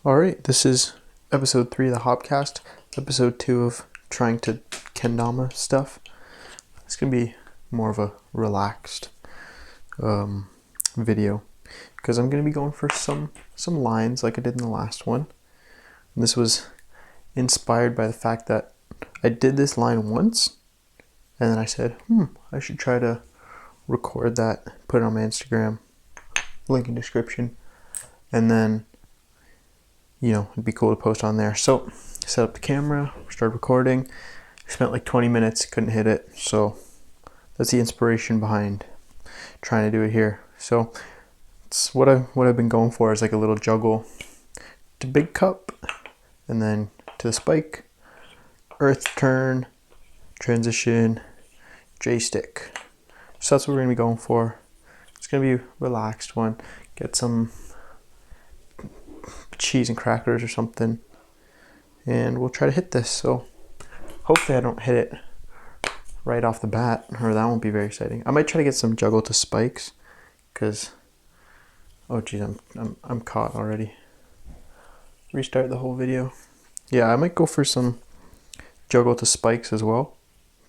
All right, this is episode 3 of the Hobcast, episode 2 of trying to Kendama stuff. It's going to be more of a relaxed video because I'm going to be going for some lines like I did in the last one. And this was inspired by the fact that I did this line once and then I said, I should try to record that, put it on my Instagram, link in description, and then it'd be cool to post on there. So set up the camera, started recording, spent like 20 minutes, couldn't hit it. So that's the inspiration behind trying to do it here. So it's what I've been going for is like a little juggle to big cup and then to the spike, earth turn, transition, J stick. So that's what we're gonna be going for. It's gonna be a relaxed one. Get some cheese and crackers or something, and we'll try to hit this. So hopefully I don't hit it right off the bat, or that won't be very exciting. I might try to get some juggle to spikes because I'm caught already. Restart the whole video. Yeah, I might go for some juggle to spikes as well,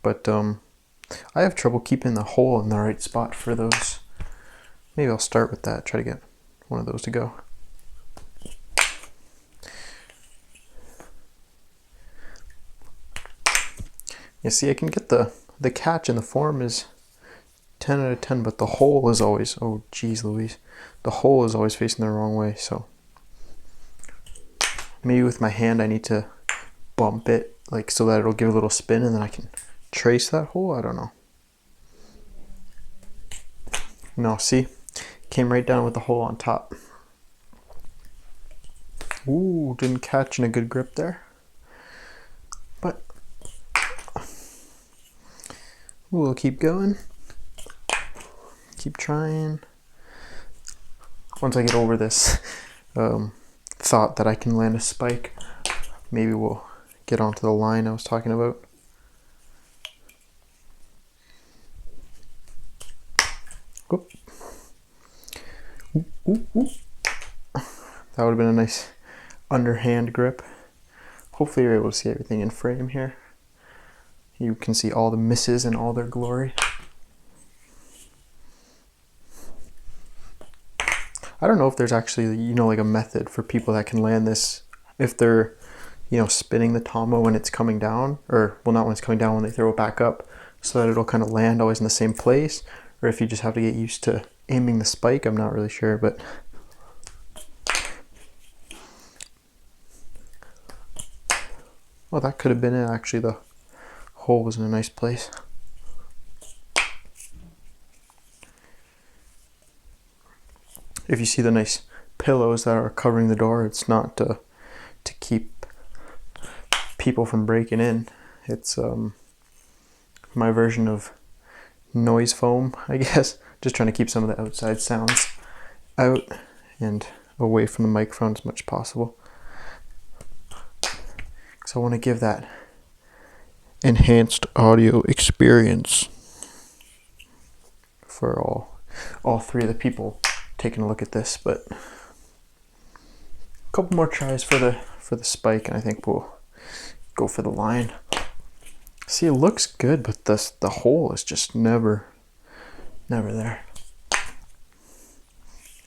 but I have trouble keeping the hole in the right spot for those. Maybe I'll start with that, try to get one of those to go. You see, I can get the catch and the form is 10 out of 10, but the hole is always, oh geez Louise, the hole is always facing the wrong way. So maybe with my hand I need to bump it like so that it'll give a little spin and then I can trace that hole. I don't know. No, see, came right down with the hole on top. Ooh, didn't catch in a good grip there, but we'll keep going, keep trying. Once I get over this thought that I can land a spike, maybe we'll get onto the line I was talking about. Whoop. Ooh, ooh, ooh. That would have been a nice underhand grip. Hopefully you're able to see everything in frame here. You can see all the misses in all their glory. I don't know if there's actually, like a method for people that can land this if they're, spinning the tomo when it's coming down, or well, not when it's coming down, when they throw it back up, so that it'll kind of land always in the same place, or if you just have to get used to aiming the spike. I'm not really sure, but well, that could have been it. Actually, the hole was in a nice place. If you see the nice pillows that are covering the door, it's not to keep people from breaking in. It's my version of noise foam, I guess. Just trying to keep some of the outside sounds out and away from the microphone as much as possible. So I want to give that enhanced audio experience for all three of the people taking a look at this. But a couple more tries for the spike, and I think we'll go for the line. See, it looks good, but the hole is just never there.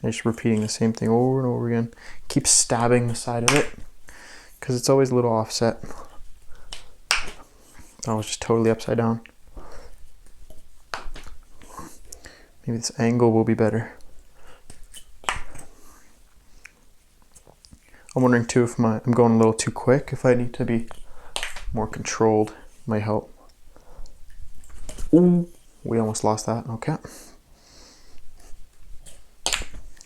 I'm just repeating the same thing over and over again. Keep stabbing the side of it because it's always a little offset. I was just totally upside down. Maybe this angle will be better. I'm wondering too if I'm going a little too quick. If I need to be more controlled, might help. Ooh, we almost lost that. Okay.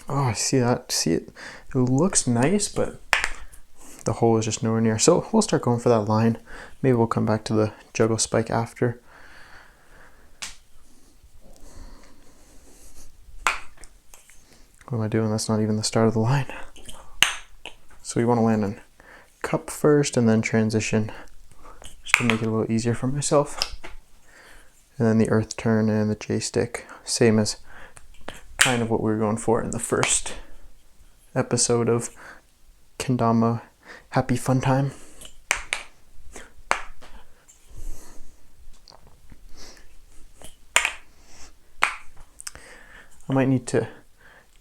Oh, I see that. See it? It looks nice, but the hole is just nowhere near. So we'll start going for that line. Maybe we'll come back to the juggle spike after. What am I doing? That's not even the start of the line. So we want to land in cup first and then transition, just to make it a little easier for myself. And then the earth turn and the J stick, same as kind of what we were going for in the first episode of Kendama happy fun time. I might need to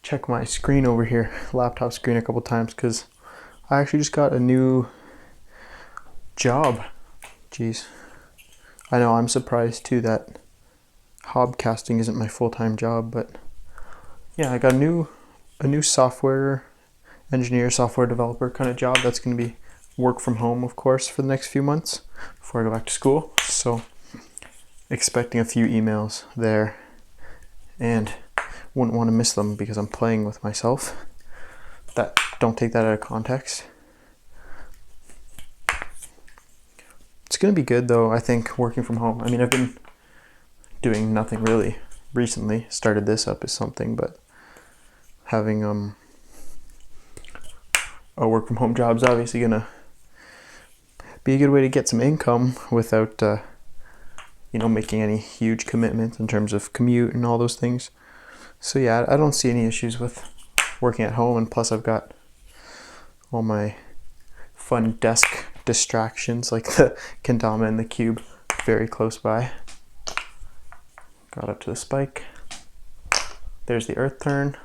check my screen over here, laptop screen, a couple times, because I actually just got a new job. Jeez. I know, I'm surprised too that hobcasting isn't my full-time job, but yeah, I got a new software engineer, software developer kind of job that's going to be work from home, of course, for the next few months before I go back to school. So expecting a few emails there, and wouldn't want to miss them because I'm playing with myself. Don't take that out of context. It's going to be good though, I think, working from home. I mean, I've been doing nothing really recently. Started this up as something, but having a work from home job is obviously going to be a good way to get some income without making any huge commitments in terms of commute and all those things. So yeah, I don't see any issues with working at home, and plus I've got all my fun desk distractions like the Kendama and the cube very close by. Got up to the spike. There's the earth turn.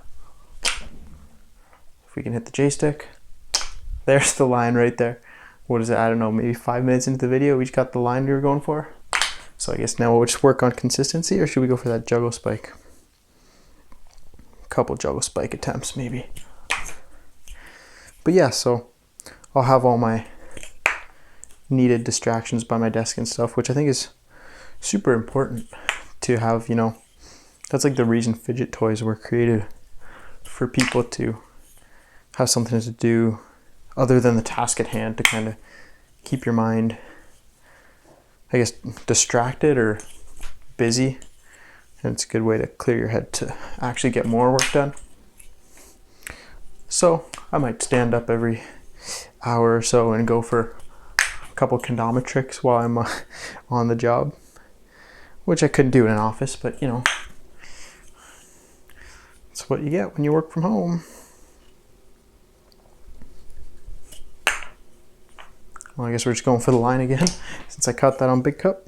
If we can hit the J-stick. There's the line right there. What is it? I don't know, maybe 5 minutes into the video we just got the line we were going for. So I guess now we'll just work on consistency, or should we go for that juggle spike? Couple juggle spike attempts maybe. But yeah, so I'll have all my needed distractions by my desk and stuff, which I think is super important to have. That's like the reason fidget toys were created, for people to have something to do other than the task at hand, to kind of keep your mind, I guess, distracted or busy. And it's a good way to clear your head to actually get more work done. So I might stand up every hour or so and go for a couple kendama tricks while I'm on the job, which I couldn't do in an office, but it's what you get when you work from home. Well, I guess we're just going for the line again since I caught that on big cup.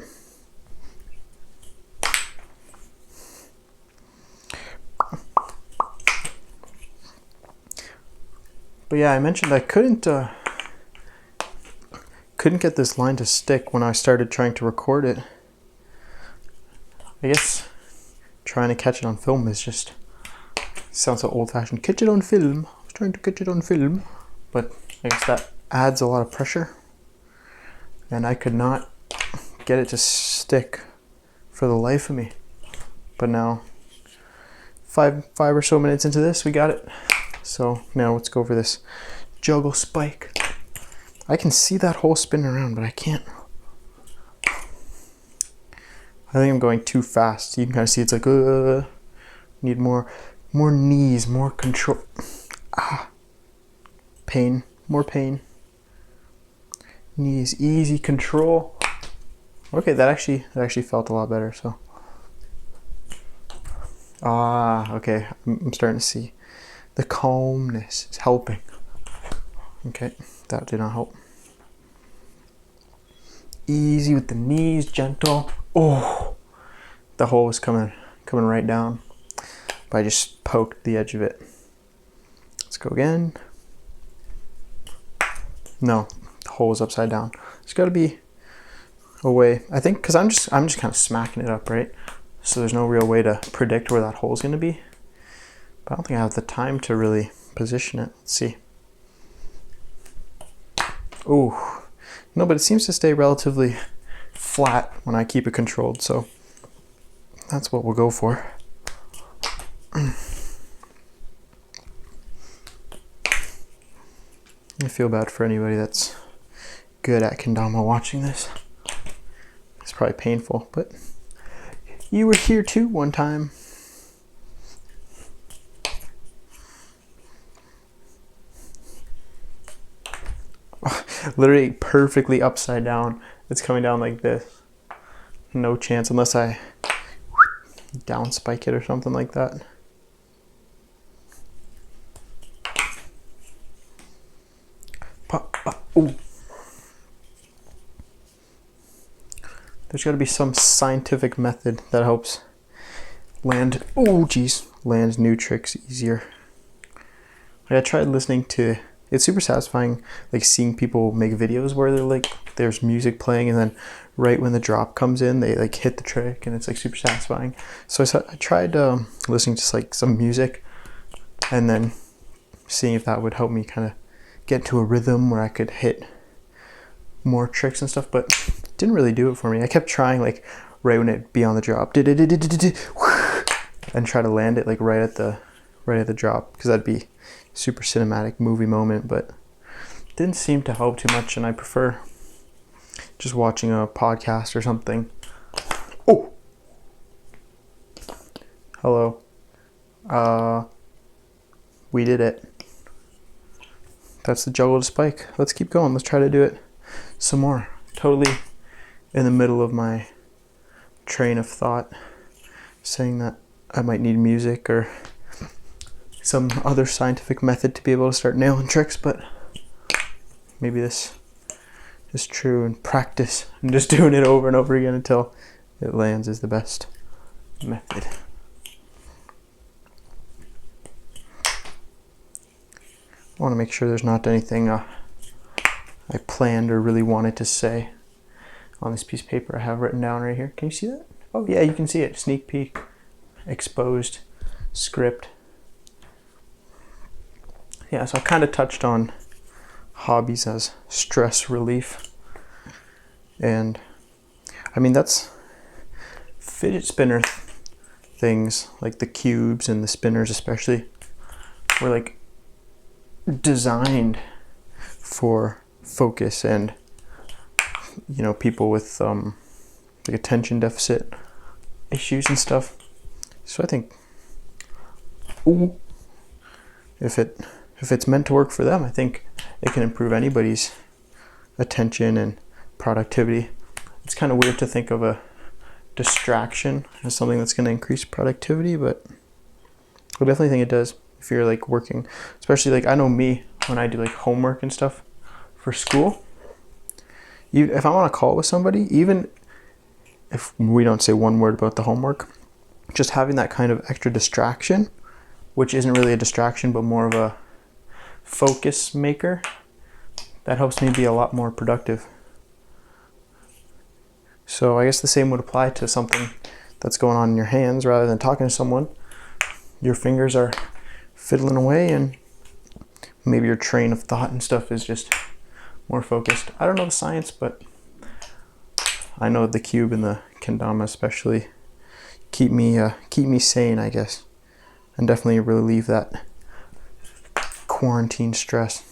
But yeah, I mentioned I couldn't get this line to stick when I started trying to record it. I guess trying to catch it on film is just sounds so old-fashioned. Catch it on film. I was trying to catch it on film, but I guess that adds a lot of pressure, and I could not get it to stick for the life of me. But now, five or so minutes into this, we got it. So now let's go for this juggle spike. I can see that hole spinning around, but I can't. I think I'm going too fast. You can kind of see it's like, need more knees, more control. Pain, more pain. Knees, easy control. Okay, that actually felt a lot better. So, okay, I'm starting to see. The calmness is helping. Okay, that did not help. Easy with the knees, gentle. Oh, the hole was coming right down, but I just poked the edge of it. Let's go again. No, the hole is upside down. There's got to be a way, I think, because I'm just kind of smacking it up, right? So there's no real way to predict where that hole is going to be. But I don't think I have the time to really position it. Let's see. Oh, no, but it seems to stay relatively flat when I keep it controlled, so that's what we'll go for. I feel bad for anybody that's good at kendama watching this. It's probably painful, but you were here too one time. Literally perfectly upside down. It's coming down like this. No chance unless I down spike it or something like that. Ooh. There's got to be some scientific method that helps land new tricks easier. Like I tried listening to, it's super satisfying, like seeing people make videos where they're like, there's music playing and then right when the drop comes in, they like hit the trick and it's like super satisfying. So I tried listening to like some music and then seeing if that would help me kind of get to a rhythm where I could hit more tricks and stuff, but it didn't really do it for me. I kept trying like right when it'd be on the drop and try to land it like right at the drop, because that'd be super cinematic movie moment, but it didn't seem to help too much, and I prefer just watching a podcast or something. Oh, hello. We did it. That's the juggle to spike. Let's keep going. Let's try to do it some more. Totally in the middle of my train of thought, saying that I might need music or some other scientific method to be able to start nailing tricks, but maybe this is true in practice, and just doing it over and over again until it lands is the best method. I want to make sure there's not anything I planned or really wanted to say on this piece of paper I have written down right here. Can you see that? Oh yeah, you can see it. Sneak peek, exposed, script. Yeah, so I kind of touched on hobbies as stress relief. And I mean, that's fidget spinner things, like the cubes and the spinners especially, were like designed for focus and, you know, people with like attention deficit issues and stuff. So I think if it's meant to work for them, I think it can improve anybody's attention and productivity. It's kind of weird to think of a distraction as something that's going to increase productivity, but I definitely think it does if you're like working, especially like I know me when I do like homework and stuff for school. If I'm on a call with somebody, even if we don't say one word about the homework, just having that kind of extra distraction, which isn't really a distraction but more of a focus maker, that helps me be a lot more productive. So I guess the same would apply to something that's going on in your hands. Rather than talking to someone, your fingers are fiddling away and maybe your train of thought and stuff is just more focused. I don't know the science, but I know the cube and the kendama especially keep me sane, I guess, and definitely relieve that quarantine stress.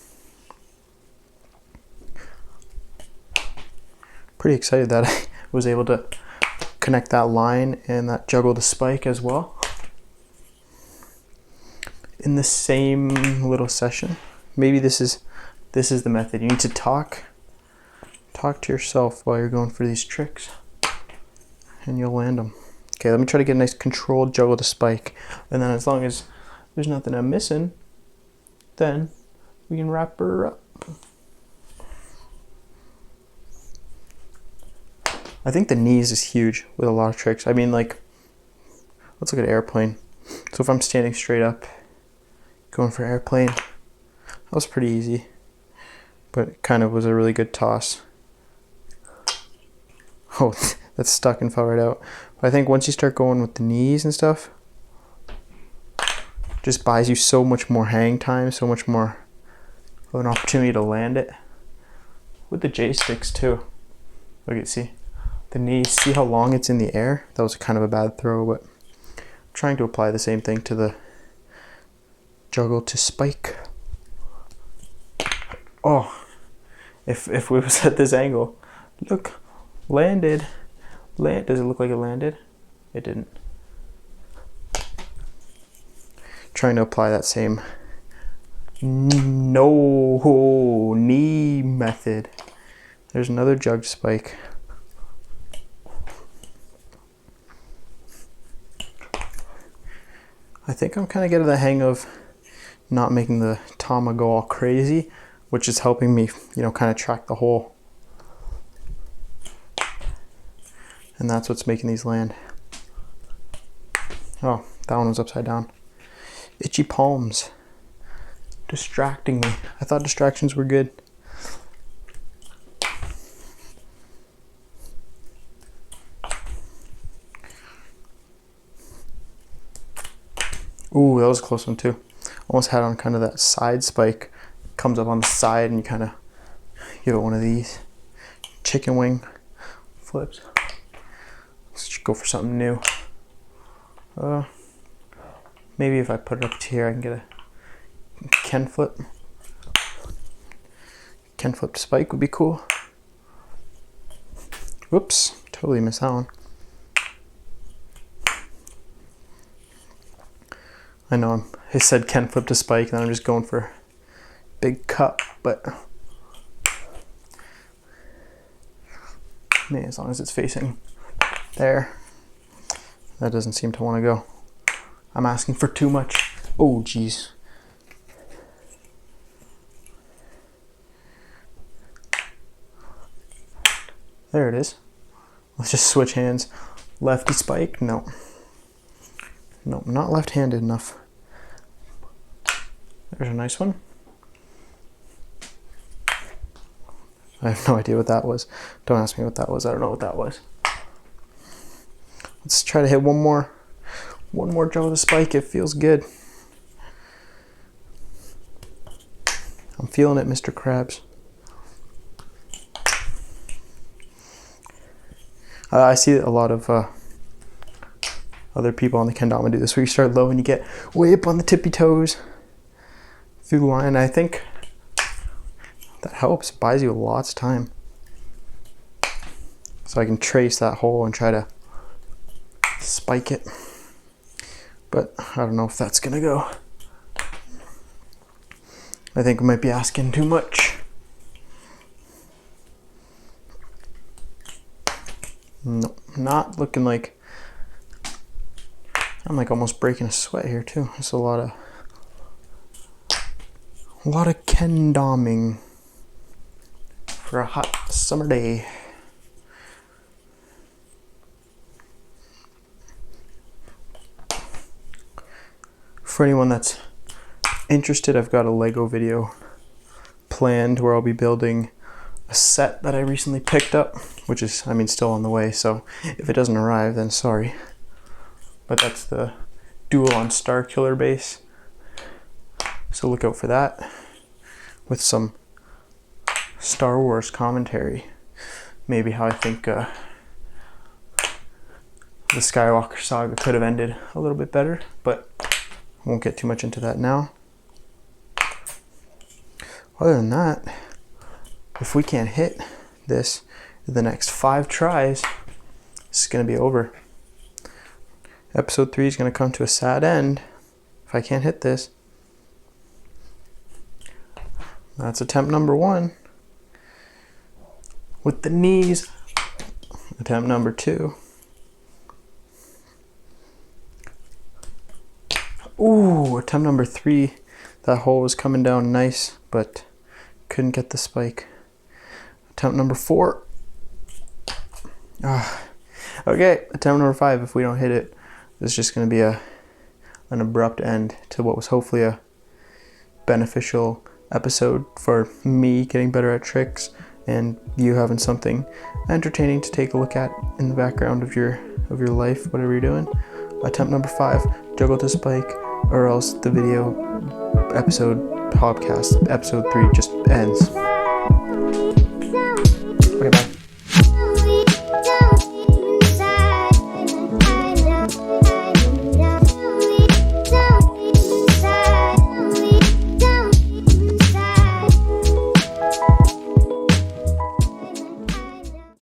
Pretty excited that I was able to connect that line and that juggle to spike as well in the same little session. Maybe this is the method. You need to talk to yourself while you're going for these tricks and you'll land them. Okay, let me try to get a nice controlled juggle to spike, and then as long as there's nothing I'm missing, then we can wrap her up. I think the knees is huge with a lot of tricks. I mean, like, let's look at airplane. So if I'm standing straight up, going for airplane, that was pretty easy, but it kind of was a really good toss. Oh, that's stuck and fell right out. But I think once you start going with the knees and stuff, just buys you so much more hang time, so much more of an opportunity to land it. With the J sticks too. Look at, see the knees, see how long it's in the air? That was kind of a bad throw, but I'm trying to apply the same thing to the juggle to spike. Oh, if we was at this angle, look, landed. Does it look like it landed? It didn't. Trying to apply that same knee method. There's another jug spike. I think I'm kind of getting the hang of not making the tama go all crazy which is helping me, kind of track the hole. And that's what's making these land. Oh, that one was upside down. Itchy palms. Distracting me. I thought distractions were good. Ooh, that was a close one too. Almost had on kind of that side spike. Comes up on the side and you kind of give it one of these. Chicken wing flips. Let's go for something new. Maybe if I put it up to here, I can get a Ken flip. Ken flip spike would be cool. Whoops, totally missed that one. I know I said Ken flip to spike, and then I'm just going for big cup, but man, as long as it's facing there, that doesn't seem to want to go. I'm asking for too much. Oh, geez. There it is. Let's just switch hands. Lefty spike? No. No, not left-handed enough. There's a nice one. I have no idea what that was. Don't ask me what that was. I don't know what that was. Let's try to hit one more draw with a spike. It feels good. I'm feeling it, Mr. Krabs. I see a lot of other people on the Kendama do this, where you start low and you get way up on the tippy toes through the line. I think that helps. It buys you lots of time. So I can trace that hole and try to spike it. But I don't know if that's gonna go. I think we might be asking too much. No, not looking like. I'm like almost breaking a sweat here too. It's a lot of kendaming for a hot summer day. For anyone that's interested, I've got a Lego video planned where I'll be building a set that I recently picked up, which is, still on the way, so if it doesn't arrive, then sorry. But that's the Duel on Starkiller base, so look out for that, with some Star Wars commentary. Maybe how I think the Skywalker saga could have ended a little bit better, but I won't get too much into that now. Other than that, if we can't hit this in the next 5 tries, this is going to be over. Episode 3 is going to come to a sad end if I can't hit this. That's attempt number 1. With the knees. Attempt number 2. Ooh, attempt number 3. That hole was coming down nice, but couldn't get the spike. Attempt number 4. Okay, attempt number 5. If we don't hit it, it's just going to be an abrupt end to what was hopefully a beneficial episode for me getting better at tricks and you having something entertaining to take a look at in the background of your life, whatever you're doing. Attempt number 5, juggle to spike, or else the video episode Hobcast episode 3 just ends.